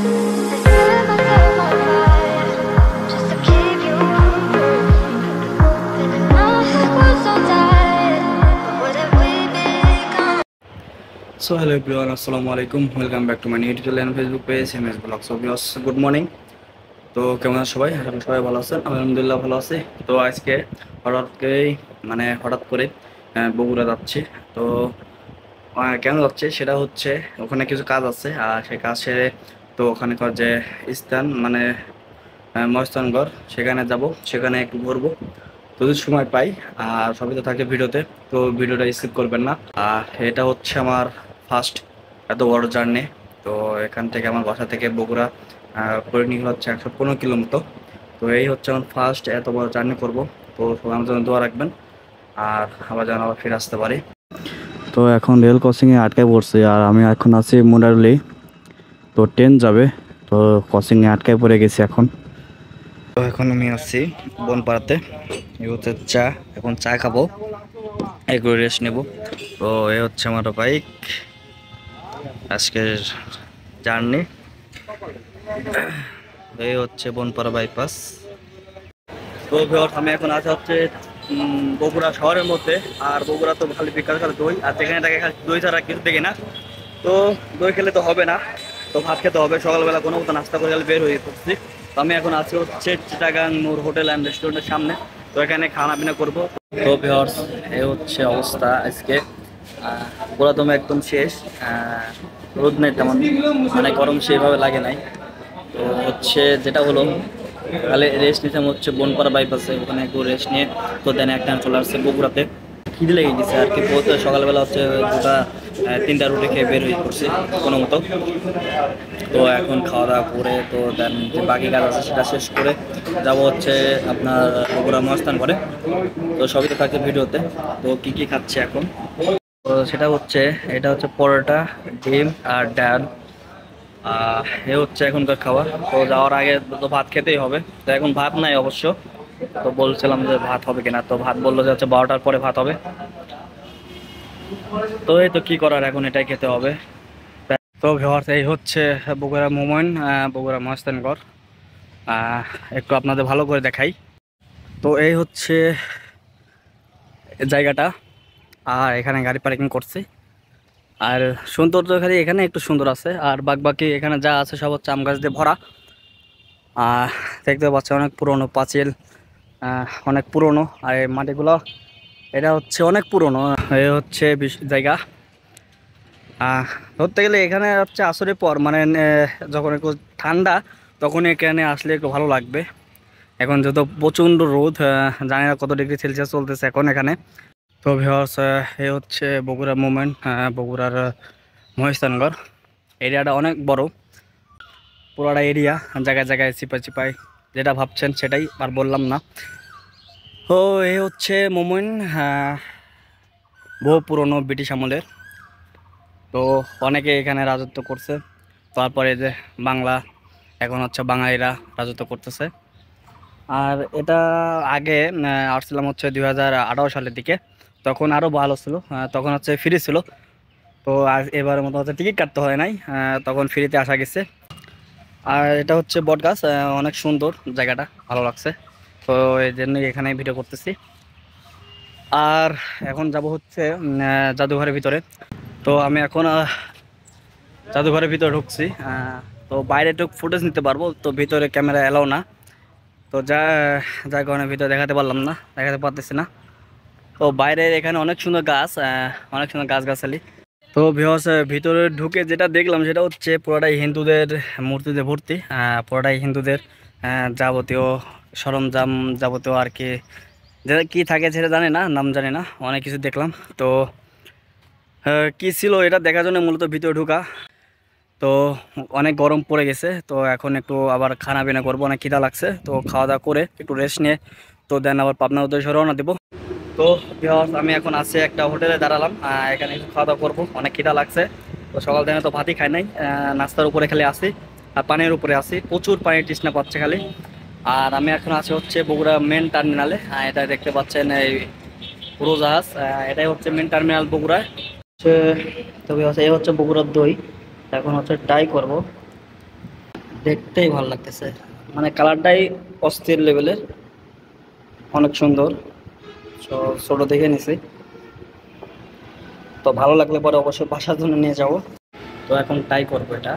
So hello everyone, Assalamualaikum. Welcome back to my YouTube channel and Facebook page MS Vlogs of yours. Good morning. তো কেমন আছেন সবাই? আশা করি সবাই ভালো আছেন। আলহামদুলিল্লাহ ভালো আছি। তো আজকে হঠাৎ করে বগুড়া যাচ্ছি। তো কেন যাচ্ছে সেটা হচ্ছে ওখানে কিছু কাজ আছে, আর সেই কাজ সেরে তো ওখানকার যে স্থান মানে মহস্থানগড় সেখানে যাব, সেখানে একটু ঘুরবো যদি সময় পাই। আর সবই তো থাকে ভিডিওতে, তো ভিডিওটা স্কিপ করবেন না। আর এটা হচ্ছে আমার ফার্স্ট এত বড় জার্নি। তো এখান থেকে আমার বাসা থেকে বগুড়া পরিণী হচ্ছে 115 কিলো মতো। তো এই হচ্ছে আমার ফার্স্ট এত বড় জার্নি করব। তো সবাই আমার জন্য দোয়া রাখবেন, আর আবার যেন আবার ফিরে আসতে পারি। তো এখন রেল ক্রসিংয়ে আটকায় পড়ছি, আর আমি এখন আছি মোডারলি। তো ট্রেন যাবে, তো ক্রসিংয়ে আটকায় পড়ে গেছি এখন। তো এখন আমি আছি বনপাড়াতে। এই হচ্ছে চা, এখন চা খাবো, একটু রেস্ট নেব। তো এই হচ্ছে আমার বাইক, আজকের জার্নি। এই হচ্ছে বনপাড়া বাইপাস। তো আমি এখন আছি হচ্ছে বগুড়া শহরের মধ্যে। আর বগুড়া তো খালি বিকাল খালি দই, আর যেখানে থাকে খালি দই ছাড়া কিছু দেখি না। তো দই খেলে তো হবে না, তো ভাত খেতে হবে। সকালবেলা কোনো মতো নাস্তা করে বের হয়ে পড়ছি। তো আমি এখন আছি হচ্ছে চিটাগাং নূর হোটেল অ্যান্ড রেস্টুরেন্টের সামনে। তো এখানে খানা পিনা করবো। তো ভিউয়ার্স, এই হচ্ছে অবস্থা আজকে। পুরো একদম শেষ। রোদ নেই তেমন, মানে গরম সেভাবে লাগে নাই। তো হচ্ছে যেটা হলো, তাহলে রেস্ট নিতে হচ্ছে বনপাড়া বাইপাসে, ওখানে একটু রেস্ট নিয়ে তো দেন একটা চলে আসছে বগুড়াতে। খিদে লেগে গেছে আর কি। বহুত সকালবেলা হচ্ছে তিনটা রুটি খেয়ে বের হয়ে পড়ছি কোনো মতো। তো এখন খাওয়া দাওয়া করে তো দেন যে বাকি কাজ আছে সেটা শেষ করে যাব হচ্ছে আপনার বগুড়া মহাস্থান করে। তো সবই তো থাকে ভিডিওতে। তো কি কি খাচ্ছে এখন, তো সেটা হচ্ছে এটা হচ্ছে পরোটা, ডিম আর ডাল। এ হচ্ছে এখনকার খাবার। তো যাওয়ার আগে তো ভাত খেতেই হবে। তো এখন ভাত নাই অবশ্য। তো বলছিলাম যে ভাত হবে কিনা, তো ভাত বললো যে হচ্ছে 12টার পরে ভাত হবে। তো এই তো কি করার, এখন এটাই খেতে হবে। তো ভিউয়ার্স, এই হচ্ছে বগুড়া মোমেন, বগুড়া মহাস্থানগড়। একটু আপনাদের ভালো করে দেখাই। তো এই হচ্ছে জায়গাটা, আর এখানে গাড়ি পার্কিং করছি। আর সৌন্দর্য খালি এখানে একটু সুন্দর আছে, আর বাকি এখানে যা আছে সব হচ্ছে আম গাছ দিয়ে ভরা। দেখতে পাচ্ছি অনেক পুরনো পাঁচিল, অনেক পুরনো। আর এই মাটিগুলো এটা হচ্ছে অনেক পুরনো। এই হচ্ছে জায়গা। ধরতে গেলে এখানে হচ্ছে আসরের পর মানে যখন একটু ঠান্ডা, তখন এখানে আসলে একটু ভালো লাগবে। এখন যত প্রচণ্ড রোদ, জানি না কত ডিগ্রি সেলসিয়াস চলতেছে এখন এখানে। তো ভিউয়ার্স, এই হচ্ছে বগুড়া মোমেন্ট, বগুড়ার মহেশস্থানগড়। এরিয়াটা অনেক বড়, পুরোটা এরিয়া, জায়গায় জায়গায় চিপাই যেটা ভাবছেন সেটাই, আর বললাম না। তো এই হচ্ছে মোমেন্ট, বহু পুরনো ব্রিটিশ আমলের। তো অনেকে এখানে রাজত্ব করছে। তারপরে যে বাংলা, এখন হচ্ছে বাঙালিরা রাজত্ব করতেছে। আর এটা আগে আসছিলাম হচ্ছে 2018 সালের দিকে, তখন আরও ভালো ছিল। তখন হচ্ছে ফ্রি ছিল। তো আজ এবারের মতো হচ্ছে টিকিট কাটতে হয় নাই, তখন ফ্রিতে আসা গেছে। আর এটা হচ্ছে বটগাছ, অনেক সুন্দর জায়গাটা, ভালো লাগছে। তো এই জন্যই এখানে ভিডিও করতেছি। আর এখন যাব হচ্ছে জাদুঘরের ভিতরে। তো আমি এখন জাদুঘরের ভিতরে ঢুকছি। তো বাইরে একটু ফুটেজ নিতে পারবো, তো ভিতরে ক্যামেরা এলাও না। তো যার কারণে ভিতরে দেখাতে পারলাম না, দেখাতে পারতেছি না। তো বাইরে এখানে অনেক সুন্দর গাছ, অনেক সুন্দর গাছগাছালি। তো ভিউয়ার্স, ভিতরে ঢুকে যেটা দেখলাম সেটা হচ্ছে পুরোটাই হিন্দুদের মূর্তিতে ভর্তি। পুরোটাই হিন্দুদের যাবতীয় সরঞ্জাম, যাবতীয় আর কি যেটা কি থাকে সেটা জানি না, নাম জানি না, অনেক কিছু দেখলাম। তো কি ছিল এটা দেখার জন্য মূলত ভিতরে ঢোকা। তো অনেক গরম পড়ে গেছে, তো এখন একটু আবার খানা পিনা করবো, অনেক খিদা লাগছে। তো খাওয়া দাওয়া করে একটু রেস্ট নিয়ে তো দেন আবার পাবনার উদ্দেশ্যে রওনা দেবো। তো আমি এখন আছি একটা হোটেলে দাঁড়ালাম, এখানে একটু খাওয়া দাওয়া করবো, অনেক খিদা লাগছে। তো সকাল থেকে তো ভাতই খাই নাই, নাস্তার উপরে খালি আসি আর পানির উপরে আসি, প্রচুর পানির তৃষ্ণা পাচ্ছে খালি। আর আমি এখন আছি হচ্ছে বগুড়া মেন টার্মিনালে। এটা দেখতে পাচ্ছেন এই উড়োজাহাজ, এটাই হচ্ছে মেন টার্মিনাল বগুড়ায়। তবে এই হচ্ছে বগুড়ার দই। এখন হচ্ছে ট্রাই করবো। দেখতেই ভালো লাগতেছে, মানে কালারটাই অস্থির লেভেলের, অনেক সুন্দর। তো ছোট দেখে নিছি, তো ভালো লাগলে পরে অবশ্যই বাসার জন্য নিয়ে যাব। তো এখন ট্রাই করবো এটা।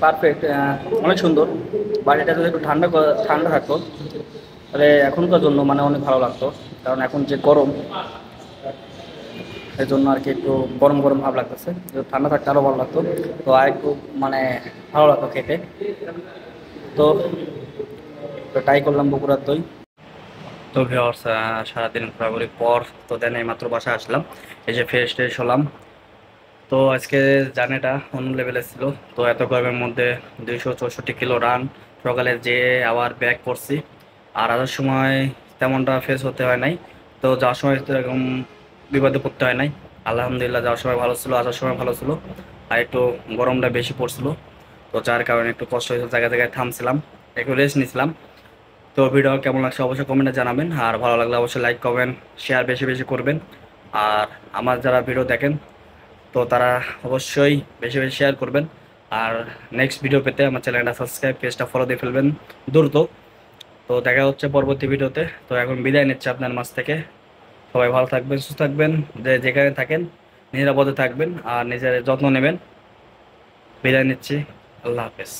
পারফেক্ট, অনেক সুন্দর। বাট এটা যদি একটু ঠান্ডা থাকতো তাহলে এখনকার জন্য মানে অনেক ভালো লাগতো, কারণ এখন যে গরম, এই জন্য আর কি একটু গরম গরম ভাব লাগতেছে। যদি ঠান্ডা থাকতে আরও ভালো লাগতো, তো আর একটু মানে ভালো লাগতো খেতে। তো ট্রাই করলাম বগুড়ার দই। তো ভিউয়ার্স, সারাদিন ঘোরাঘুরির পর তো দেন এইমাত্র বাসায় আসলাম, এই যে ফ্রেশ ট্রেশ হলাম। তো আজকে জার্নিটা অন্য লেভেলে ছিল। তো এত গরমের মধ্যে 264 কিলো রান, সকালে যেয়ে আবার ব্যাক করছি। আর আসার সময় তেমনটা ফেস হতে হয় নাই। তো যাওয়ার সময় তো এরকম বিপদে পড়তে হয় নাই। আলহামদুলিল্লাহ, যাওয়ার সময় ভালো ছিল, আসার সময় ভালো ছিল। আর একটু গরমটা বেশি পড়ছিল, তো যার কারণে একটু কষ্ট হয়েছিল, জায়গায় জায়গায় থামছিলাম, একটু রেস্ট নিছিলাম। তো ভিডিও কেমন লাগছে অবশ্যই কমেন্টে জানাবেন, আর ভালো লাগলে অবশ্যই লাইক কমেন্ট শেয়ার বেশি বেশি করবেন। আর আমার যারা ভিডিও দেখেন, তো তারা অবশ্যই বেশি বেশি শেয়ার করবেন। আর নেক্সট ভিডিও পেতে আমার চ্যানেলটা সাবস্ক্রাইব, পেজটা ফলো দিয়ে ফেলবেন দ্রুত। তো দেখা হচ্ছে পরবর্তী ভিডিওতে। তো এখন বিদায় নিচ্ছে আপনার মাঝ থেকে। সবাই ভালো থাকবেন, সুস্থ থাকবেন, যে যেখানে থাকেন নিরাপদে থাকবেন আর নিজের যত্ন নেবেন। বিদায় নিচ্ছি। আল্লাহ হাফেজ।